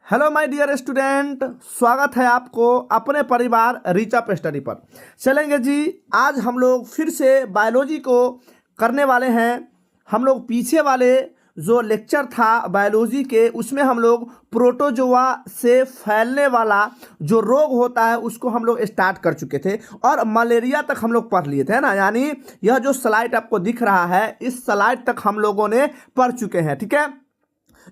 Hello my dear student, स्वागत है आपको अपने परिवार रीचअप स्टडी पर। चलेंगे जी, आज हम लोग फिर से बायोलॉजी को करने वाले हैं। हम लोग पीछे वाले जो लेक्चर था बायोलॉजी के, उसमें हम लोग प्रोटोजोआ से फैलने वाला जो रोग होता है उसको हम लोग स्टार्ट कर चुके थे और मलेरिया तक हम लोग पढ़ लिए थे ना। यानी यह जो स्लाइड आपको दिख रहा है, इस स्लाइड तक हम लोगों ने पढ़ चुके हैं। ठीक है,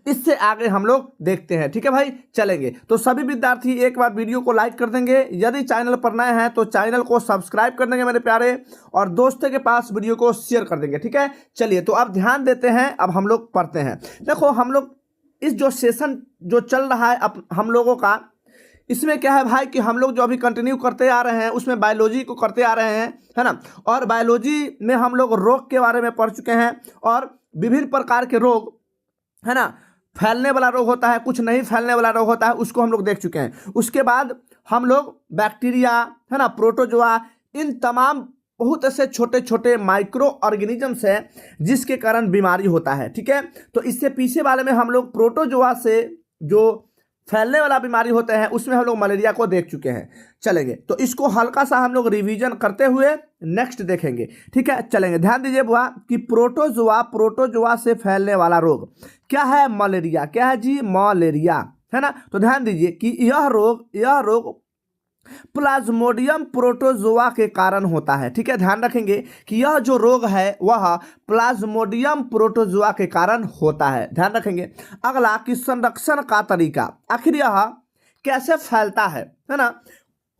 इससे आगे हम लोग देखते हैं। ठीक है भाई, चलेंगे। तो सभी विद्यार्थी एक बार वीडियो को लाइक कर देंगे, यदि चैनल पर नए हैं तो चैनल को सब्सक्राइब कर देंगे मेरे प्यारे, और दोस्तों के पास वीडियो को शेयर कर देंगे। ठीक है, चलिए तो अब ध्यान देते हैं, अब हम लोग पढ़ते हैं। देखो, हम लोग इस जो सेशन जो चल रहा है अब हम लोगों का, इसमें क्या है भाई कि हम लोग जो अभी कंटिन्यू करते आ रहे हैं उसमें बायोलॉजी को करते आ रहे हैं, है ना। और बायोलॉजी में हम लोग रोग के बारे में पढ़ चुके हैं और विभिन्न प्रकार के रोग, है ना, फैलने वाला रोग होता है, कुछ नहीं फैलने वाला रोग होता है, उसको हम लोग देख चुके हैं। उसके बाद हम लोग बैक्टीरिया, है ना, प्रोटोजोआ, इन तमाम बहुत ऐसे छोटे छोटे माइक्रो ऑर्गेनिजम्स हैं जिसके कारण बीमारी होता है। ठीक है, तो इससे पीछे वाले में हम लोग प्रोटोजोआ से जो फैलने वाला बीमारी होते हैं उसमें हम लोग मलेरिया को देख चुके हैं। चलेंगे तो इसको हल्का सा हम लोग रिवीजन करते हुए नेक्स्ट देखेंगे। ठीक है, चलेंगे। ध्यान दीजिए बुआ कि प्रोटोजोआ से फैलने वाला रोग क्या है? मलेरिया। क्या है जी? मलेरिया, है ना। तो ध्यान दीजिए कि यह रोग प्लाज्मोडियम प्रोटोजोआ के कारण होता है। ठीक है, ध्यान रखेंगे कि यह जो रोग है वह प्लाज्मोडियम प्रोटोजोआ के कारण होता है, ध्यान रखेंगे। अगला कि संरक्षण का तरीका, आखिर यह कैसे फैलता है ना,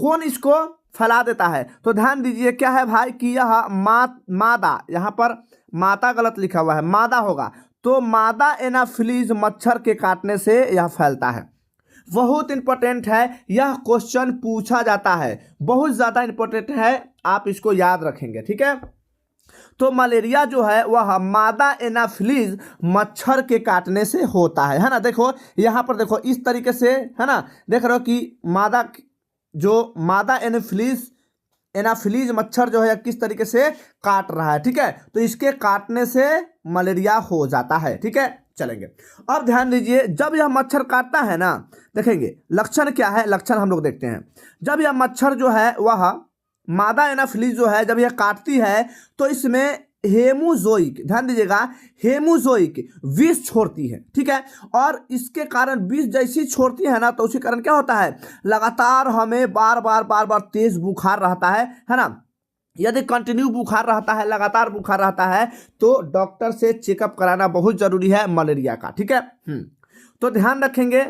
कौन इसको फैला देता है? तो ध्यान दीजिए क्या है भाई कि यह मादा, यहाँ पर माता गलत लिखा हुआ है, मादा होगा तो मादा एनाफिलीज मच्छर के काटने से यह फैलता है। बहुत इंपॉर्टेंट है, यह क्वेश्चन पूछा जाता है, बहुत ज़्यादा इंपॉर्टेंट है, आप इसको याद रखेंगे। ठीक है, तो मलेरिया जो है वह मादा एनाफिलीज मच्छर के काटने से होता है ना। देखो यहाँ पर देखो इस तरीके से, है ना, देख रहे हो कि मादा एनाफिलीज मच्छर जो है किस तरीके से काट रहा है। ठीक है, तो इसके काटने से मलेरिया हो जाता है। ठीक है, चलेंगे। अब ध्यान दीजिए, जब यह मच्छर काटता है ना, देखेंगे लक्षण क्या है, लक्षण हम लोग देखते हैं। जब यह मच्छर जो है वह मादा एनाफिलीज जो है जब यह काटती है तो इसमें हेमोजोइक, ध्यान दीजिएगा, हेमोजोइक विष छोड़ती है। ठीक है, और इसके कारण विष जैसी छोड़ती है ना, तो उसी कारण क्या होता है, लगातार हमें बार बार तेज बुखार रहता है ना। यदि कंटिन्यू बुखार रहता है, लगातार बुखार रहता है, तो डॉक्टर से चेकअप कराना बहुत जरूरी है मलेरिया का। ठीक है, तो ध्यान रखेंगे,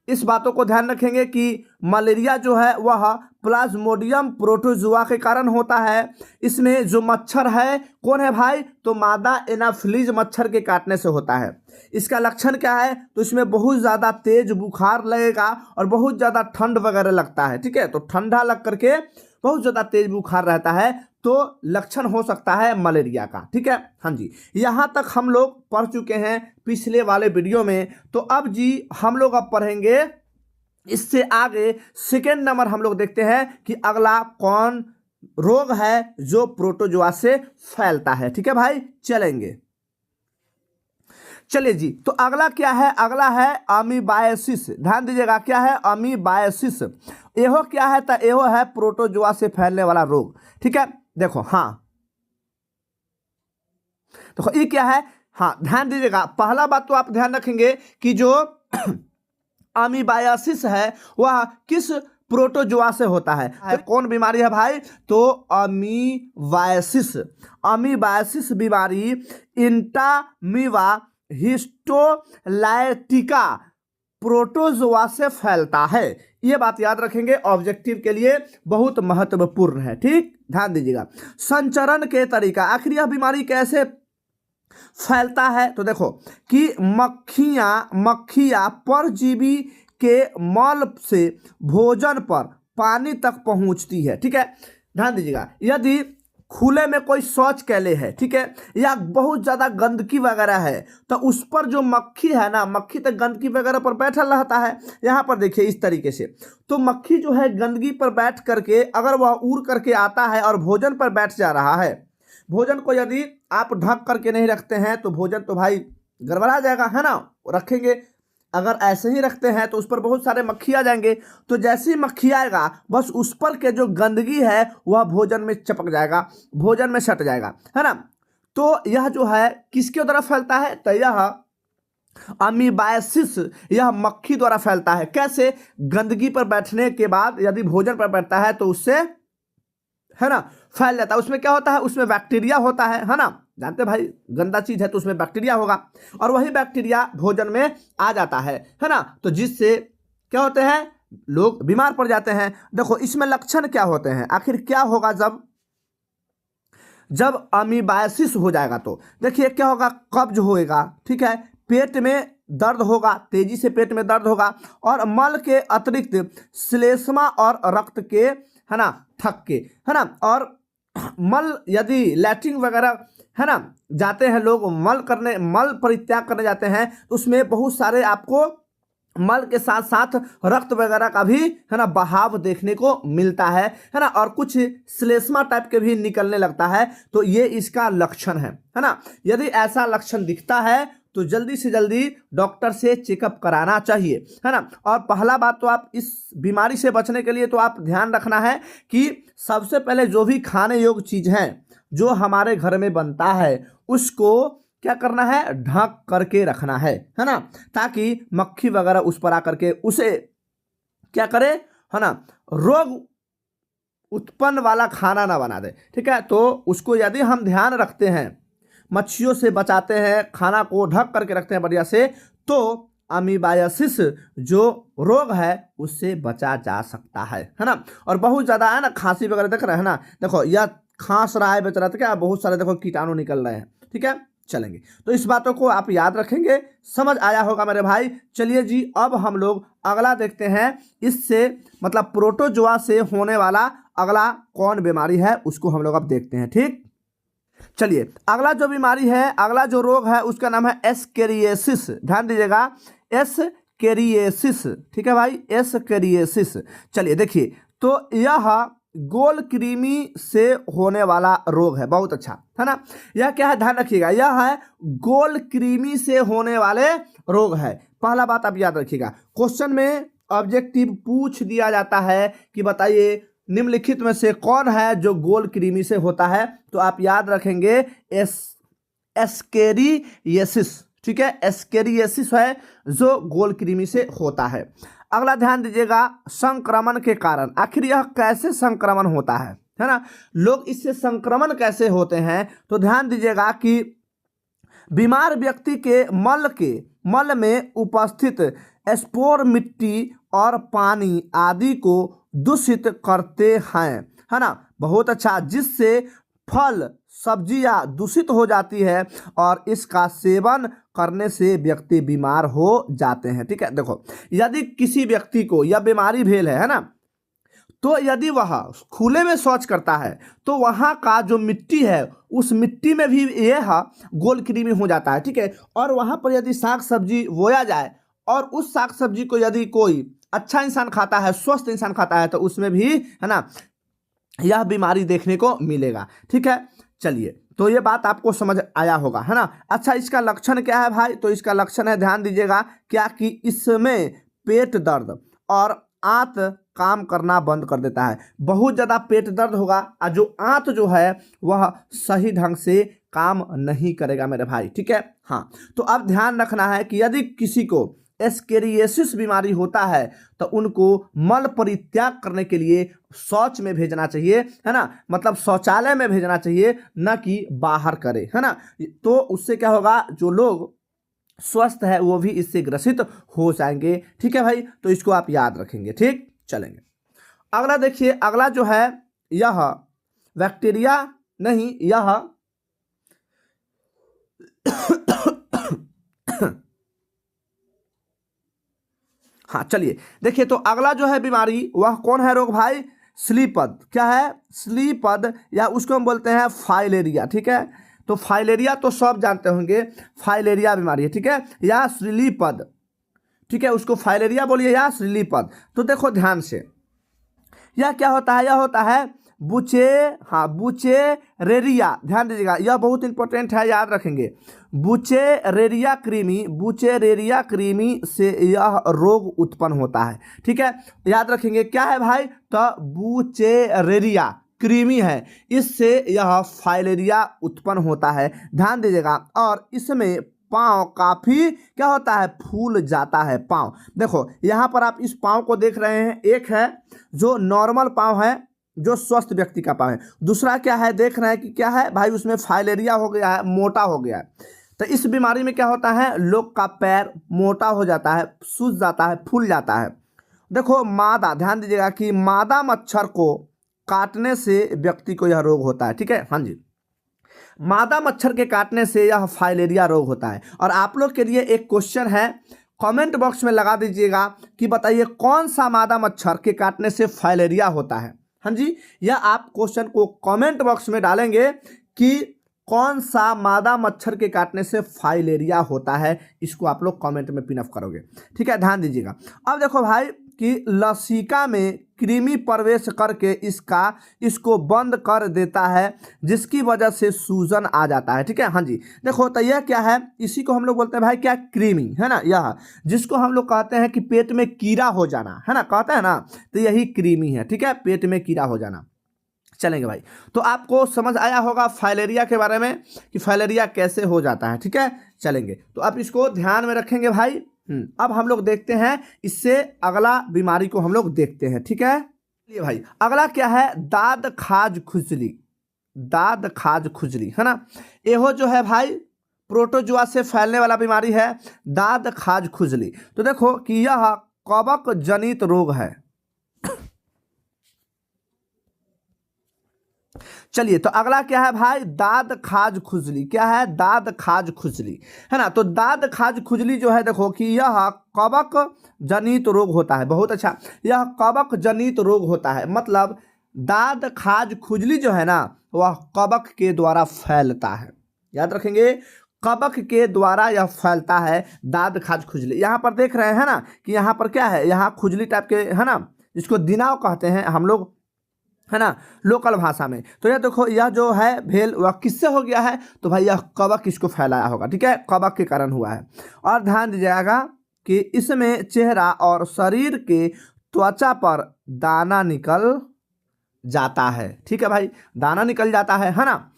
इस बातों को ध्यान रखेंगे कि मलेरिया जो है वह प्लाज्मोडियम प्रोटोजोआ के कारण होता है। इसमें जो मच्छर है कौन है भाई, तो मादा एनाफिलीज मच्छर के काटने से होता है। इसका लक्षण क्या है, तो इसमें बहुत ज़्यादा तेज बुखार लगेगा और बहुत ज़्यादा ठंड वगैरह लगता है। ठीक है, तो ठंडा लग करके बहुत ज़्यादा तेज बुखार रहता है, तो लक्षण हो सकता है मलेरिया का। ठीक है, हाँ जी, यहाँ तक हम लोग पढ़ चुके हैं पिछले वाले वीडियो में। तो अब जी हम लोग अब पढ़ेंगे इससे आगे सेकेंड नंबर, हम लोग देखते हैं कि अगला कौन रोग है जो प्रोटोजोआ से फैलता है। ठीक है भाई, चलेंगे। चलिए जी, तो अगला क्या है, अगला है अमीबायसिस। ध्यान दीजिएगा क्या है, अमीबायसिस। एहो क्या है, तो एहो है प्रोटोजोआ से फैलने वाला रोग। ठीक है, देखो, हाँ देखो ये क्या है, हाँ ध्यान दीजिएगा। पहला बात तो आप ध्यान रखेंगे कि जो अमीबायसिस है वह किस प्रोटोजोआ से होता है। कौन बीमारी है भाई, तो अमीबायसिस बीमारी इंटामीवा हिस्टोलाइटिका प्रोटोजोआ से फैलता है। ये बात याद रखेंगे, ऑब्जेक्टिव के लिए बहुत महत्वपूर्ण है। ठीक, ध्यान दीजिएगा। संचरण के तरीका, आखिर यह बीमारी कैसे फैलता है, तो देखो कि मक्खियां परजीवी के मल से भोजन पर पानी तक पहुंचती है। ठीक है, ध्यान दीजिएगा, यदि खुले में कोई शौच कैले है, ठीक है, या बहुत ज़्यादा गंदगी वगैरह है, तो उस पर जो मक्खी है ना, मक्खी तक गंदगी वगैरह पर बैठा रहता है। यहाँ पर देखिए इस तरीके से, तो मक्खी जो है गंदगी पर बैठ करके अगर वह उड़ करके आता है और भोजन पर बैठ जा रहा है, भोजन को यदि आप ढक करके नहीं रखते हैं तो भोजन तो भाई गड़बड़ा जाएगा, है ना, रखेंगे अगर ऐसे ही रखते हैं तो उस पर बहुत सारे मक्खी आ जाएंगे। तो जैसे ही मक्खी आएगा बस उस पर के जो गंदगी है वह भोजन में चिपक जाएगा, भोजन में सट जाएगा, है ना। तो यह जो है किसके द्वारा फैलता है, तो यह अमीबाइसिस यह मक्खी द्वारा फैलता है। कैसे, गंदगी पर बैठने के बाद यदि भोजन पर बैठता है तो उससे, है ना, फैल जाता है। उसमें क्या होता है, उसमें बैक्टीरिया होता है ना, जानते भाई गंदा चीज है तो उसमें बैक्टीरिया होगा और वही बैक्टीरिया भोजन में आ जाता है ना। तो जिससे क्या होते हैं, लोग बीमार पड़ जाते हैं। देखो इसमें लक्षण क्या होते हैं, आखिर क्या होगा जब अमीबाइसिस हो जाएगा। तो देखिए क्या होगा, कब्ज होएगा, ठीक है, पेट में दर्द होगा, तेजी से पेट में दर्द होगा और मल के अतिरिक्त श्लेष्मा और रक्त के, है ना, थक्के, है ना, और मल यदि लैट्रिन वगैरह, है ना, जाते हैं लोग मल परित्याग करने जाते हैं तो उसमें बहुत सारे आपको मल के साथ साथ रक्त वगैरह का भी, है ना, बहाव देखने को मिलता है ना, और कुछ श्लेष्मा टाइप के भी निकलने लगता है। तो ये इसका लक्षण है ना। यदि ऐसा लक्षण दिखता है तो जल्दी से जल्दी डॉक्टर से चेकअप कराना चाहिए, है ना। और पहला बात तो आप इस बीमारी से बचने के लिए तो आप ध्यान रखना है कि सबसे पहले जो भी खाने योग्य चीज़ हैं जो हमारे घर में बनता है उसको क्या करना है, ढक करके रखना है ना, ताकि मक्खी वगैरह उस पर आकर के उसे क्या करे, है ना, रोग उत्पन्न वाला खाना ना बना दे, ठीक है। तो उसको यदि हम ध्यान रखते हैं, मच्छियों से बचाते हैं, खाना को ढक करके रखते हैं बढ़िया से, तो अमीबाइसिस जो रोग है उससे बचा जा सकता है ना। और बहुत ज़्यादा है ना खांसी वगैरह देख रहे हैं ना, देखो यह खांस रहा है बेचारा, तो क्या बहुत सारे देखो कीटाणु निकल रहे हैं, ठीक है। चलेंगे तो इस बातों को आप याद रखेंगे, समझ आया होगा मेरे भाई। चलिए जी अब हम लोग अगला देखते हैं, इससे मतलब प्रोटोजोआ से होने वाला अगला कौन बीमारी है उसको हम लोग अब देखते हैं, ठीक। चलिए अगला जो बीमारी है, अगला जो रोग है उसका नाम है एस्केरिएसिस। ध्यान दीजिएगा, एस्केरिएसिस, ठीक है भाई, एस्केरिएसिस। चलिए देखिए, तो यह गोल कृमि से होने वाला रोग है। बहुत अच्छा, है ना। यह क्या है, ध्यान रखिएगा, यह है गोल कृमि से होने वाले रोग है। पहला बात आप याद रखिएगा, क्वेश्चन में ऑब्जेक्टिव पूछ दिया जाता है कि बताइए निम्नलिखित में से कौन है जो गोल कृमि से होता है, तो आप याद रखेंगे एस्केरिएसिस, ठीक है, एस्केरिएसिस है जो गोल कृमि से होता है। अगला ध्यान दीजिएगा, संक्रमण के कारण, आखिर यह कैसे संक्रमण होता है ना, लोग इससे संक्रमण कैसे होते हैं, तो ध्यान दीजिएगा कि बीमार व्यक्ति के मल में उपस्थित स्पोर मिट्टी और पानी आदि को दूषित करते हैं, है ना। बहुत अच्छा, जिससे फल सब्जियां दूषित हो जाती है और इसका सेवन करने से व्यक्ति बीमार हो जाते हैं, ठीक है। देखो यदि किसी व्यक्ति को यह बीमारी भेल है ना, तो यदि वह खुले में शौच करता है तो वहाँ का जो मिट्टी है उस मिट्टी में भी यह गोल कृमि हो जाता है, ठीक है। और वहाँ पर यदि साग सब्जी बोया जाए और उस साग सब्जी को यदि कोई अच्छा इंसान खाता है, स्वस्थ इंसान खाता है, तो उसमें भी, है ना, यह बीमारी देखने को मिलेगा, ठीक है। चलिए तो ये बात आपको समझ आया होगा, है ना। अच्छा इसका लक्षण क्या है भाई, तो इसका लक्षण है, ध्यान दीजिएगा, क्या कि इसमें पेट दर्द और आंत काम करना बंद कर देता है। बहुत ज़्यादा पेट दर्द होगा और जो आंत जो है वह सही ढंग से काम नहीं करेगा मेरे भाई, ठीक है। हाँ तो अब ध्यान रखना है कि यदि किसी को एस्केरिएसिस बीमारी होता है तो उनको मल परित्याग करने के लिए शौच में भेजना चाहिए, है ना, मतलब शौचालय में भेजना चाहिए, न कि बाहर करे, है ना। तो उससे क्या होगा, जो लोग स्वस्थ है वो भी इससे ग्रसित हो जाएंगे, ठीक है भाई। तो इसको आप याद रखेंगे, ठीक। चलेंगे अगला देखिए, अगला जो है यह बैक्टीरिया नहीं, यह हाँ चलिए देखिए, तो अगला जो है बीमारी वह कौन है रोग भाई, स्लीपद। क्या है, स्लीपद, या उसको हम बोलते हैं फाइलेरिया, ठीक है। तो फाइलेरिया तो सब जानते होंगे, फाइलेरिया बीमारी है, ठीक है, या श्रीलीपद, ठीक है, उसको फाइलेरिया बोलिए या श्रीलीपद। तो देखो ध्यान से, यह क्या होता है, यह होता है बुचे, हाँ बुचेरेरिया, ध्यान दीजिएगा यह बहुत इंपॉर्टेंट है, याद रखेंगे। बुचेरेरिया कृमि से यह रोग उत्पन्न होता है, ठीक है, याद रखेंगे। क्या है भाई? तो बुचेरेरिया कृमि है, इससे यह फाइलेरिया उत्पन्न होता है, ध्यान दीजिएगा। और इसमें पाँव काफ़ी क्या होता है? फूल जाता है पाँव। देखो यहाँ पर आप इस पाँव को देख रहे हैं, एक है जो नॉर्मल पाँव है, जो स्वस्थ व्यक्ति का पाँव है। दूसरा क्या है? देख रहे हैं कि क्या है भाई? उसमें फाइलेरिया हो गया है, मोटा हो गया है। तो इस बीमारी में क्या होता है? लोग का पैर मोटा हो जाता है, सूज जाता है, फूल जाता है। देखो मादा, ध्यान दीजिएगा कि मादा मच्छर को काटने से व्यक्ति को यह रोग होता है, ठीक है, हाँ जी, मादा मच्छर के काटने से यह फाइलेरिया रोग होता है। और आप लोग के लिए एक क्वेश्चन है, कमेंट बॉक्स में लगा दीजिएगा कि बताइए कौन सा मादा मच्छर के काटने से फाइलेरिया होता है। हाँ जी, यह आप क्वेश्चन को कमेंट बॉक्स में डालेंगे कि कौन सा मादा मच्छर के काटने से फाइलेरिया होता है, इसको आप लोग कमेंट में पिन अप करोगे, ठीक है, ध्यान दीजिएगा। अब देखो भाई कि लसिका में कृमि प्रवेश करके इसको बंद कर देता है, जिसकी वजह से सूजन आ जाता है, ठीक है, हाँ जी। देखो तो यह क्या है? इसी को हम लोग बोलते हैं भाई क्या? कृमि, है ना, यह जिसको हम लोग कहते हैं कि पेट में कीड़ा हो जाना, है ना, कहते हैं ना, तो यही कृमि है, ठीक है, पेट में कीड़ा हो जाना। चलेंगे भाई, तो आपको समझ आया होगा फाइलेरिया के बारे में कि फाइलेरिया कैसे हो जाता है, ठीक है। चलेंगे, तो आप इसको ध्यान में रखेंगे भाई। अब हम लोग देखते हैं, इससे अगला बीमारी को हम लोग देखते हैं, ठीक है। चलिए भाई, अगला क्या है? दाद खाज खुजली, दाद खाज खुजली, है ना, यहो जो है भाई प्रोटोजुआ से फैलने वाला बीमारी है, दाद खाज खुजली। तो देखो कि यह कवक जनित रोग है। चलिए, तो अगला क्या है भाई? दाद खाज खुजली। क्या है? दाद खाज खुजली, है ना। तो दाद खाज खुजली जो है, देखो कि यह कवक जनित रोग होता है। बहुत अच्छा, यह कवक जनित रोग होता है, मतलब दाद खाज खुजली जो है ना, वह कवक के द्वारा फैलता है, याद रखेंगे, कवक के द्वारा यह फैलता है, दाद खाज खुजली। यहाँ पर देख रहे हैं ना कि यहाँ पर क्या है? यहाँ खुजली टाइप के, है ना, जिसको दिनाव कहते हैं हम लोग, है ना, लोकल भाषा में। तो यह देखो, यह जो है भेल वह किससे हो गया है? तो भाई यह कवक इसको फैलाया होगा, ठीक है, कवक के कारण हुआ है। और ध्यान दीजिएगा कि इसमें चेहरा और शरीर के त्वचा पर दाना निकल जाता है, ठीक है भाई, दाना निकल जाता है ना।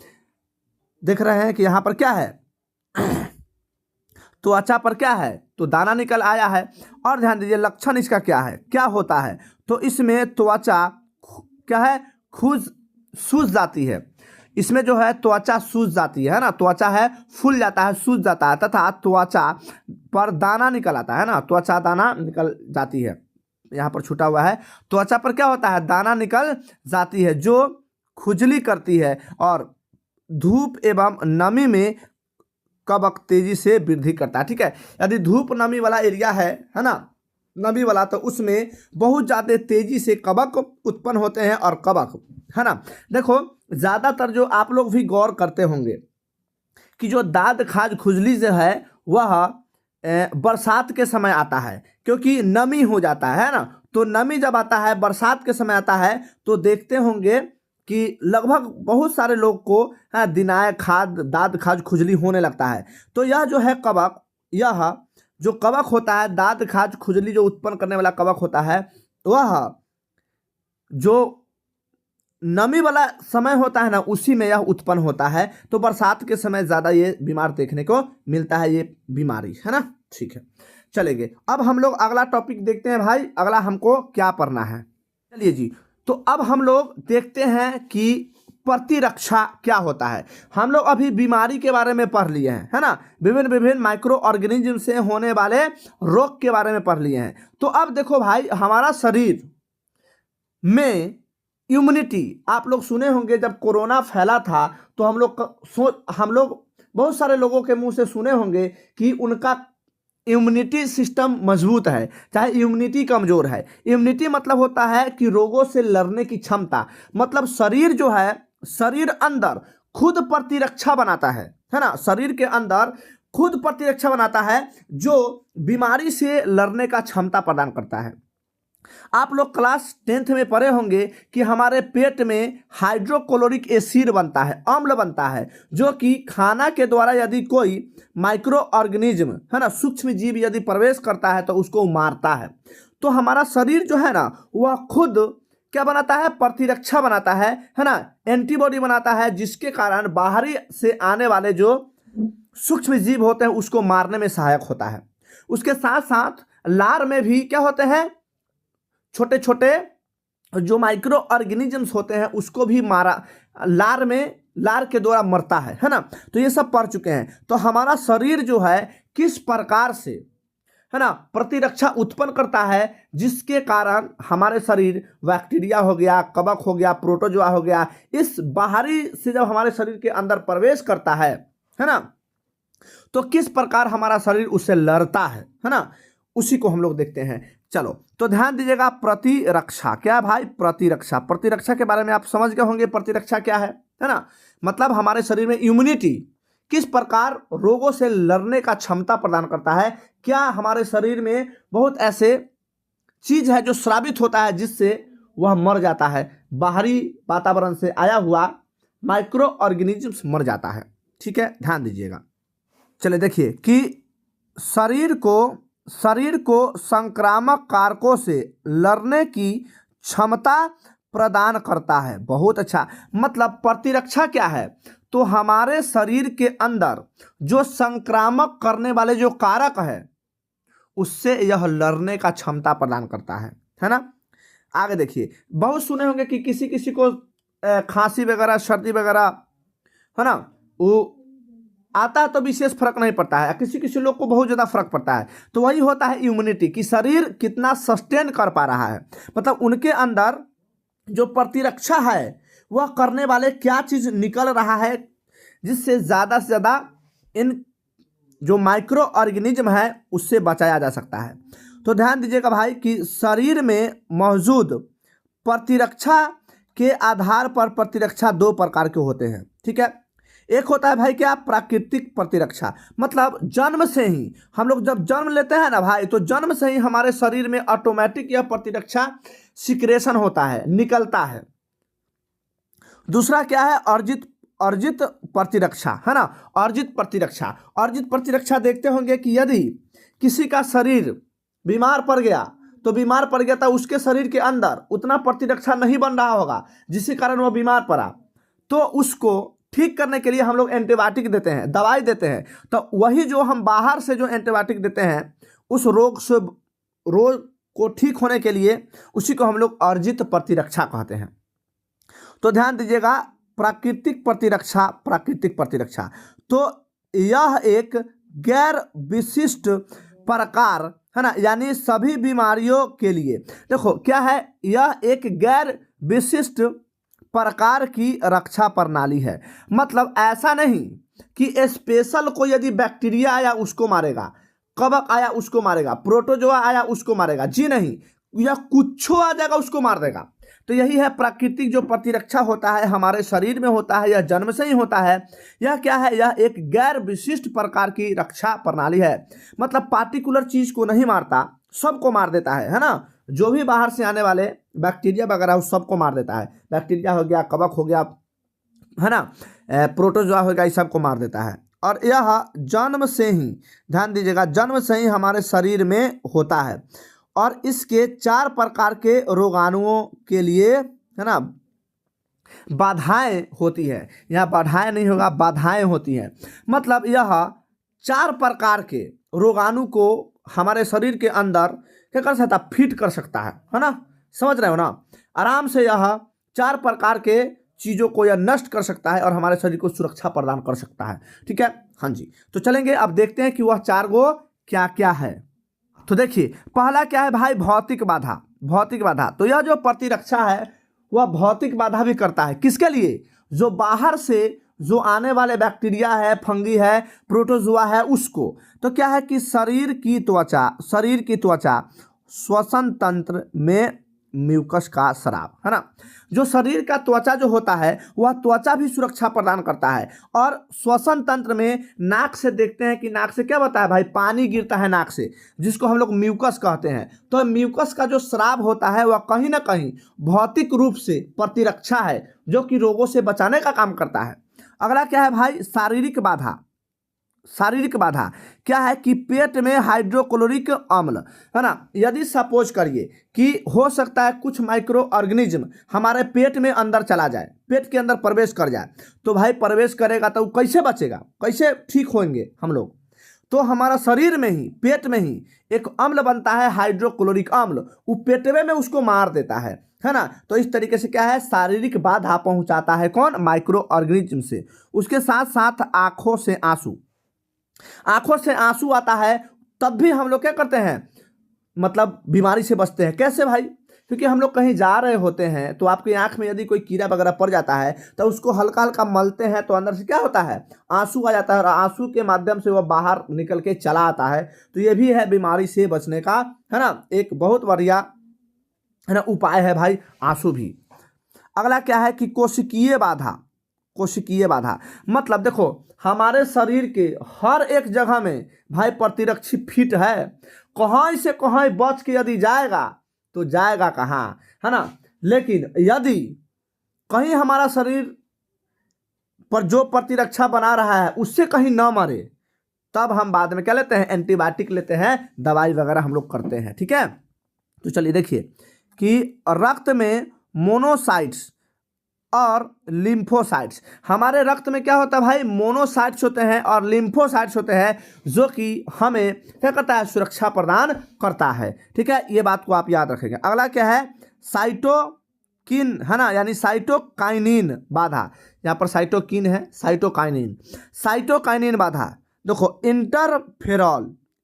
देख रहे हैं कि यहाँ पर क्या है? त्वचा पर क्या है? तो दाना निकल आया है। और ध्यान दीजिए लक्षण इसका क्या है, क्या होता है? तो इसमें त्वचा क्या है? सूज जाती है, इसमें जो है त्वचा सूज जाती है ना, त्वचा है फूल जाता है, सूज जाता है, तथा त्वचा पर दाना निकल आता है ना, त्वचा दाना निकल जाती है, यहाँ पर छूटा हुआ है, त्वचा पर क्या होता है? दाना निकल जाती है, जो खुजली करती है। और धूप एवं नमी में कवक तेजी से वृद्धि करता है, ठीक है। यदि धूप नमी वाला एरिया है ना, नमी वाला, तो उसमें बहुत ज़्यादा तेजी से कवक उत्पन्न होते हैं। और कवक, है ना, देखो ज़्यादातर जो आप लोग भी गौर करते होंगे कि जो दाद खाज खुजली जो है वह बरसात के समय आता है, क्योंकि नमी हो जाता है ना। तो नमी जब आता है, बरसात के समय आता है, तो देखते होंगे कि लगभग बहुत सारे लोग को दिनाय खाद दाद खाज खुजली होने लगता है। तो यह जो है कवक, यह जो कवक होता है, दाद खाज खुजली जो उत्पन्न करने वाला कवक होता है, वह जो नमी वाला समय होता है ना, उसी में यह उत्पन्न होता है। तो बरसात के समय ज़्यादा ये बीमार देखने को मिलता है, ये बीमारी, है ना, ठीक है। चलेंगे, अब हम लोग अगला टॉपिक देखते हैं भाई, अगला हमको क्या पढ़ना है। चलिए जी, तो अब हम लोग देखते हैं कि प्रतिरक्षा क्या होता है। हम लोग अभी बीमारी के बारे में पढ़ लिए हैं, है ना, विभिन्न माइक्रो ऑर्गेनिज्म से होने वाले रोग के बारे में पढ़ लिए हैं। तो अब देखो भाई, हमारा शरीर में इम्यूनिटी, आप लोग सुने होंगे जब कोरोना फैला था, तो हम लोग बहुत सारे लोगों के मुंह से सुने होंगे कि उनका इम्यूनिटी सिस्टम मजबूत है, चाहे इम्यूनिटी कमज़ोर है। इम्यूनिटी मतलब होता है कि रोगों से लड़ने की क्षमता, मतलब शरीर जो है, शरीर अंदर खुद प्रतिरक्षा बनाता है ना, शरीर के अंदर खुद प्रतिरक्षा बनाता है, जो बीमारी से लड़ने का क्षमता प्रदान करता है। आप लोग क्लास 10th में पढ़े होंगे कि हमारे पेट में हाइड्रोक्लोरिक एसिड बनता है, अम्ल बनता है, जो कि खाना के द्वारा यदि कोई माइक्रो ऑर्गेनिज्म है ना, सूक्ष्म जीव यदि प्रवेश करता है तो उसको मारता है। तो हमारा शरीर जो है ना वह खुद क्या बनाता है, प्रतिरक्षा बनाता है ना, एंटीबॉडी बनाता है, जिसके कारण बाहरी से आने वाले जो सूक्ष्म जीव होते हैं उसको मारने में सहायक होता है। उसके साथ साथ लार में भी क्या होते हैं, छोटे छोटे जो माइक्रो ऑर्गेनिजम्स होते हैं उसको भी मारा, लार के द्वारा मरता है ना। तो ये सब पढ़ चुके हैं। तो हमारा शरीर जो है किस प्रकार से है ना प्रतिरक्षा उत्पन्न करता है, जिसके कारण हमारे शरीर बैक्टीरिया हो गया, कवक हो गया, प्रोटोजोआ हो गया, इस बाहरी से जब हमारे शरीर के अंदर प्रवेश करता है ना, तो किस प्रकार हमारा शरीर उससे लड़ता है ना, उसी को हम लोग देखते हैं। चलो तो ध्यान दीजिएगा, प्रतिरक्षा क्या भाई, प्रतिरक्षा। प्रतिरक्षा के बारे में आप समझ गए होंगे प्रतिरक्षा क्या है ना। मतलब हमारे शरीर में इम्यूनिटी किस प्रकार रोगों से लड़ने का क्षमता प्रदान करता है। क्या हमारे शरीर में बहुत ऐसे चीज है जो स्रावित होता है जिससे वह मर जाता है, बाहरी वातावरण से आया हुआ माइक्रो ऑर्गेनिजम्स मर जाता है। ठीक है, ध्यान दीजिएगा। चलिए देखिए कि शरीर को संक्रामक कारकों से लड़ने की क्षमता प्रदान करता है। बहुत अच्छा, मतलब प्रतिरक्षा क्या है, तो हमारे शरीर के अंदर जो संक्रामक करने वाले जो कारक है उससे यह लड़ने का क्षमता प्रदान करता है ना। आगे देखिए, बहुत सुने होंगे कि किसी किसी को खांसी वगैरह, सर्दी वगैरह है ना, वो आता है तो विशेष फर्क नहीं पड़ता है, किसी किसी लोग को बहुत ज़्यादा फर्क पड़ता है। तो वही होता है इम्यूनिटी, कि शरीर कितना सस्टेन कर पा रहा है, मतलब उनके अंदर जो प्रतिरक्षा है वह करने वाले क्या चीज़ निकल रहा है जिससे ज़्यादा से ज़्यादा इन जो माइक्रो ऑर्गेनिज्म है उससे बचाया जा सकता है। तो ध्यान दीजिएगा भाई कि शरीर में मौजूद प्रतिरक्षा के आधार पर प्रतिरक्षा दो प्रकार के होते हैं। ठीक है, एक होता है भाई क्या, प्राकृतिक प्रतिरक्षा, मतलब जन्म से ही हम लोग जब जन्म लेते हैं ना भाई, तो जन्म से ही हमारे शरीर में ऑटोमेटिक यह प्रतिरक्षा सिक्रेशन होता है, निकलता है। दूसरा क्या है, अर्जित प्रतिरक्षा है ना, अर्जित प्रतिरक्षा देखते होंगे कि यदि किसी का शरीर बीमार पड़ गया तो उसके शरीर के अंदर उतना प्रतिरक्षा नहीं बन रहा होगा जिसके कारण वह बीमार पड़ा, तो उसको ठीक करने के लिए हम लोग एंटीबायोटिक देते हैं, दवाई देते हैं। तो वही जो हम बाहर से जो एंटीबायोटिक देते हैं उस रोग को ठीक होने के लिए, उसी को हम लोग अर्जित प्रतिरक्षा कहते हैं। तो ध्यान दीजिएगा, प्राकृतिक प्रतिरक्षा तो यह एक गैर विशिष्ट प्रकार है ना, यानी सभी बीमारियों के लिए। देखो क्या है, यह एक गैर विशिष्ट प्रकार की रक्षा प्रणाली है। मतलब ऐसा नहीं कि स्पेशल को यदि बैक्टीरिया आया उसको मारेगा, कवक आया उसको मारेगा, प्रोटोजोआ आया उसको मारेगा, जी नहीं, यह कुछ आ जाएगा उसको मार देगा। तो यही है प्राकृतिक जो प्रतिरक्षा होता है हमारे शरीर में होता है, यह जन्म से ही होता है। यह क्या है, यह एक गैर विशिष्ट प्रकार की रक्षा प्रणाली है। मतलब पार्टिकुलर चीज को नहीं मारता, सबको मार देता है ना। जो भी बाहर से आने वाले बैक्टीरिया वगैरह उस सबको मार देता है। बैक्टीरिया हो गया, कवक हो गया है ना, प्रोटोजोआ हो गया, इस सबको मार देता है। और यह जन्म से ही, ध्यान दीजिएगा, जन्म से ही हमारे शरीर में होता है। और इसके 4 प्रकार के रोगाणुओं के लिए है ना बाधाएं होती है। यहाँ बाधाएं नहीं होगा, बाधाएं होती हैं। मतलब यह 4 प्रकार के रोगाणु को हमारे शरीर के अंदर क्या कर सकता, फिट कर सकता है ना। समझ रहे हो ना, आराम से यह 4 प्रकार के चीज़ों को यह नष्ट कर सकता है और हमारे शरीर को सुरक्षा प्रदान कर सकता है। ठीक है, हाँ जी। तो चलेंगे अब देखते हैं कि वह 4 गो क्या क्या है। तो देखिए पहला क्या है भाई, भौतिक बाधा। तो यह जो प्रतिरक्षा है वह भौतिक बाधा भी करता है। किसके लिए, जो बाहर से जो आने वाले बैक्टीरिया है, फंगी है, प्रोटोजोआ है, उसको। तो क्या है कि शरीर की त्वचा श्वसन तंत्र में म्यूकस का स्राव, है ना। जो शरीर का त्वचा जो होता है वह त्वचा भी सुरक्षा प्रदान करता है। और श्वसन तंत्र में नाक से देखते हैं कि नाक से क्या होता है भाई, पानी गिरता है नाक से, जिसको हम लोग म्यूकस कहते हैं। तो म्यूकस का जो स्राव होता है वह कहीं ना कहीं भौतिक रूप से प्रतिरक्षा है, जो कि रोगों से बचाने का काम करता है। अगला क्या है भाई, शारीरिक बाधा। शारीरिक बाधा क्या है कि पेट में हाइड्रोक्लोरिक अम्ल, है ना, यदि सपोज करिए कि हो सकता है कुछ माइक्रो ऑर्गेनिज्म हमारे पेट में अंदर चला जाए, पेट के अंदर प्रवेश कर जाए, तो भाई प्रवेश करेगा तो कैसे बचेगा, कैसे ठीक होंगे हम लोग। तो हमारा शरीर में ही, पेट में ही एक अम्ल बनता है हाइड्रोक्लोरिक अम्ल, वो पेटवे में उसको मार देता है ना। तो इस तरीके से क्या है, शारीरिक बाधा पहुंचाता है कौन, माइक्रो ऑर्गेनिज्म से। उसके साथ साथ आंखों से आंसू, आंखों से आंसू आता है, तब भी हम लोग क्या करते हैं, मतलब बीमारी से बचते हैं। कैसे भाई, क्योंकि हम लोग कहीं जा रहे होते हैं तो आपकी आंख में यदि कोई कीड़ा वगैरह पड़ जाता है तो उसको हल्का हल्का मलते हैं तो अंदर से क्या होता है, आंसू आ जाता है, और आंसू के माध्यम से वह बाहर निकल के चला आता है। तो ये भी है बीमारी से बचने का, है ना, एक बहुत बढ़िया, है ना, उपाय है भाई, आंसू भी। अगला क्या है कि कोशिकीय बाधा। कोशिकीय बाधा मतलब देखो, हमारे शरीर के हर एक जगह में भाई प्रतिरक्षी फिट है, कहाँ से कहाँ बच के यदि जाएगा तो जाएगा कहाँ, है ना। लेकिन यदि कहीं हमारा शरीर पर जो प्रतिरक्षा बना रहा है उससे कहीं ना मरे, तब हम बाद में क्या लेते हैं, एंटीबायोटिक लेते हैं, दवाई वगैरह हम लोग करते हैं, ठीक है। तो चलिए देखिए कि रक्त में मोनोसाइट्स और लिम्फोसाइट्स, हमारे रक्त में क्या होता है भाई, मोनोसाइट्स होते हैं और लिम्फोसाइट्स होते हैं, जो कि हमें क्या करता है, सुरक्षा प्रदान करता है, ठीक है। ये बात को आप याद रखेंगे। अगला क्या है, साइटोकिन, है ना, यानी साइटोकाइनिन बाधा। यहाँ पर साइटोकिन है, साइटोकाइनिन, साइटोकाइनिन बाधा। देखो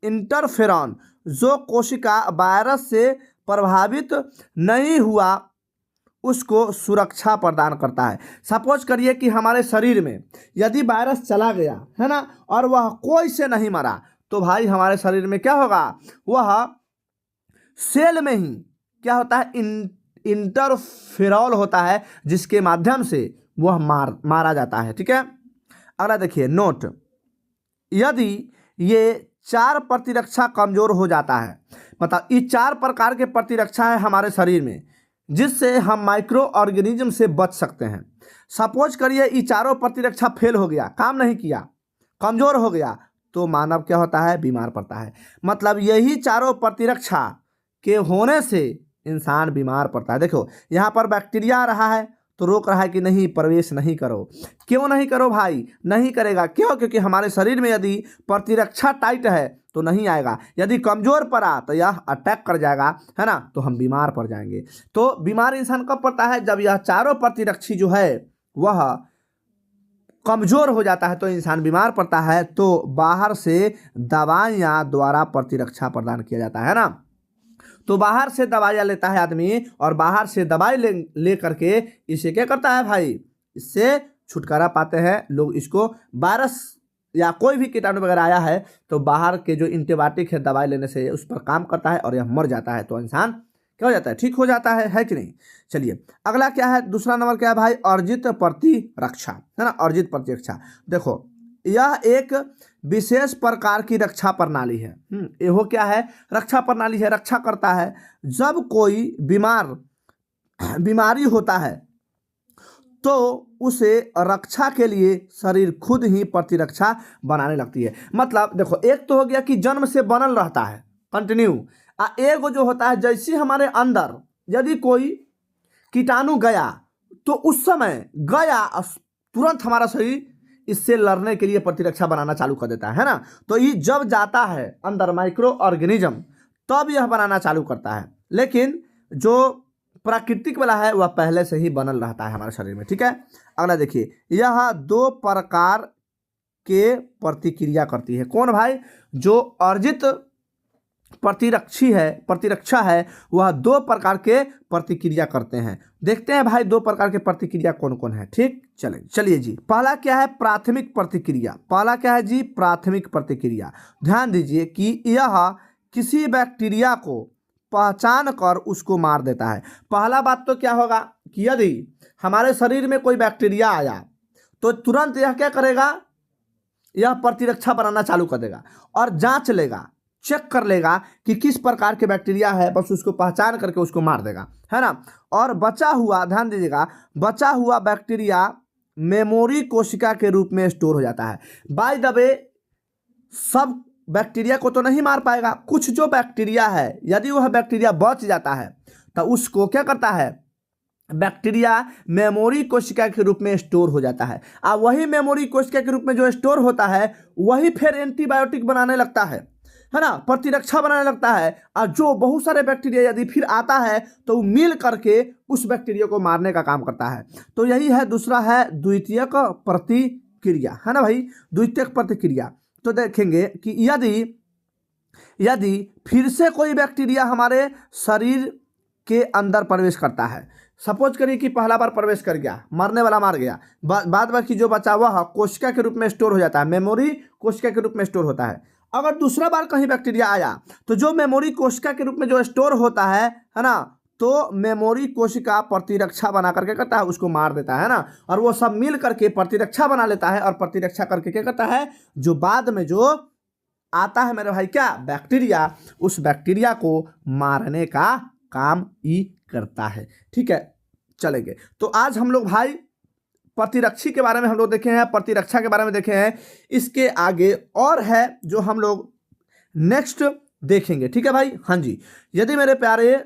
इंटरफेरॉन जो कोशिका वायरस से प्रभावित नहीं हुआ उसको सुरक्षा प्रदान करता है। सपोज करिए कि हमारे शरीर में यदि वायरस चला गया, है ना, और वह कोई से नहीं मरा, तो भाई हमारे शरीर में क्या होगा, वह सेल में ही क्या होता है, इंटरफेरॉन होता है, जिसके माध्यम से वह मारा जाता है, ठीक है। अगला देखिए नोट, यदि ये 4 प्रतिरक्षा कमजोर हो जाता है, मतलब ये 4 प्रकार के प्रतिरक्षा है हमारे शरीर में, जिससे हम माइक्रो ऑर्गेनिज्म से बच सकते हैं। सपोज करिए ये चारों प्रतिरक्षा फेल हो गया, काम नहीं किया, कमजोर हो गया, तो मानव क्या होता है, बीमार पड़ता है। मतलब यही चारों प्रतिरक्षा के होने से इंसान बीमार पड़ता है। देखो यहाँ पर बैक्टीरिया आ रहा है तो रोक रहा है कि नहीं, प्रवेश नहीं करो। क्यों नहीं करो भाई, नहीं करेगा, क्यों, क्योंकि हमारे शरीर में यदि प्रतिरक्षा टाइट है तो नहीं आएगा, यदि कमजोर पड़ा तो यह अटैक कर जाएगा, है ना, तो हम बीमार पड़ जाएंगे। तो बीमार इंसान कब पड़ता है, जब यह चारों प्रतिरक्षी जो है वह कमजोर हो जाता है तो इंसान बीमार पड़ता है। तो बाहर से दवाइयाँ द्वारा प्रतिरक्षा प्रदान किया जाता है ना। तो बाहर से दवाइयाँ लेता है आदमी, और बाहर से दवाई ले करके इसे क्या करता है भाई, इससे छुटकारा पाते हैं लोग। इसको वायरस या कोई भी कीटाणु वगैरह आया है तो बाहर के जो एंटीबायोटिक है दवाई लेने से उस पर काम करता है और यह मर जाता है, तो इंसान क्या हो जाता है, ठीक हो जाता है कि नहीं। चलिए अगला क्या है, दूसरा नंबर क्या है भाई, अर्जित प्रतिरक्षा, है ना, अर्जित प्रतिरक्षा। देखो यह एक विशेष प्रकार की रक्षा प्रणाली है। वो क्या है, रक्षा प्रणाली है, रक्षा करता है। जब कोई बीमारी होता है तो उसे रक्षा के लिए शरीर खुद ही प्रतिरक्षा बनाने लगती है। मतलब देखो, एक तो हो गया कि जन्म से बनल रहता है कंटिन्यू, एगो जो होता है जैसे हमारे अंदर यदि कोई कीटाणु गया तो उस समय गया तुरंत हमारा शरीर इससे लड़ने के लिए प्रतिरक्षा बनाना चालू कर देता है ना। तो ये जब जाता है अंदर माइक्रो ऑर्गेनिज्म तब यह बनाना चालू करता है, लेकिन जो प्राकृतिक वाला है वह पहले से ही बनल रहता है हमारे शरीर में, ठीक है। अगला देखिए, यह 2 प्रकार के प्रतिक्रिया करती है। कौन भाई, जो अर्जित प्रतिरक्षा है वह 2 प्रकार के प्रतिक्रिया करते हैं। देखते हैं भाई 2 प्रकार के प्रतिक्रिया कौन कौन है, ठीक। चलिए जी, पहला क्या है, प्राथमिक प्रतिक्रिया। पहला क्या है जी, प्राथमिक प्रतिक्रिया। ध्यान दीजिए कि यह किसी बैक्टीरिया को पहचान कर उसको मार देता है। पहला बात तो क्या होगा कि यदि हमारे शरीर में कोई बैक्टीरिया आया तो तुरंत यह क्या करेगा, यह प्रतिरक्षा बनाना चालू कर देगा और जांच लेगा, चेक कर लेगा कि किस प्रकार के बैक्टीरिया है, बस उसको पहचान करके उसको मार देगा, है ना। और बचा हुआ, ध्यान दीजिएगा, बचा हुआ बैक्टीरिया मेमोरी कोशिका के रूप में स्टोर हो जाता है। बाय द वे सब बैक्टीरिया को तो नहीं मार पाएगा, कुछ जो बैक्टीरिया है यदि वह बैक्टीरिया बच जाता है तो उसको क्या करता है, बैक्टीरिया मेमोरी कोशिका के रूप में स्टोर हो जाता है। अब वही मेमोरी कोशिका के रूप में जो स्टोर होता है वही फिर एंटीबायोटिक बनाने लगता है ना, प्रतिरक्षा बनाने लगता है। और जो बहुत सारे बैक्टीरिया यदि फिर आता है तो मिल करके उस बैक्टीरिया को मारने का काम करता है। तो यही है, दूसरा है द्वितीयक प्रतिक्रिया, है ना भाई, द्वितीयक प्रतिक्रिया। तो देखेंगे कि यदि फिर से कोई बैक्टीरिया हमारे शरीर के अंदर प्रवेश करता है, सपोज करिए कि पहला बार प्रवेश कर गया, मरने वाला मार गया, बाद बाकी जो बचा हुआ कोशिका के रूप में स्टोर हो जाता है, मेमोरी कोशिका के रूप में स्टोर होता है। अगर दूसरा बार कहीं बैक्टीरिया आया तो जो मेमोरी कोशिका के रूप में जो स्टोर होता है ना, तो मेमोरी कोशिका प्रतिरक्षा बना करके करता है, उसको मार देता है ना, और वो सब मिल करके प्रतिरक्षा बना लेता है और प्रतिरक्षा करके क्या करता है, जो बाद में जो आता है मेरे भाई क्या, बैक्टीरिया, उस बैक्टीरिया को मारने का काम ही करता है। ठीक है, चलेंगे। तो आज हम लोग भाई प्रतिरक्षी के बारे में हम लोग देखे हैं, प्रतिरक्षा के बारे में देखे हैं। इसके आगे और है जो हम लोग नेक्स्ट देखेंगे। ठीक है भाई, हाँ जी। यदि मेरे प्यारे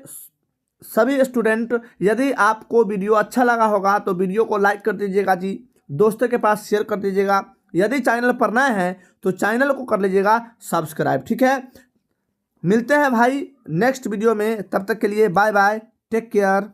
सभी स्टूडेंट, यदि आपको वीडियो अच्छा लगा होगा तो वीडियो को लाइक कर दीजिएगा जी, दोस्तों के पास शेयर कर दीजिएगा। यदि चैनल पर नए हैं तो चैनल को कर लीजिएगा सब्सक्राइब। ठीक है, मिलते हैं भाई नेक्स्ट वीडियो में, तब तक के लिए बाय बाय, टेक केयर।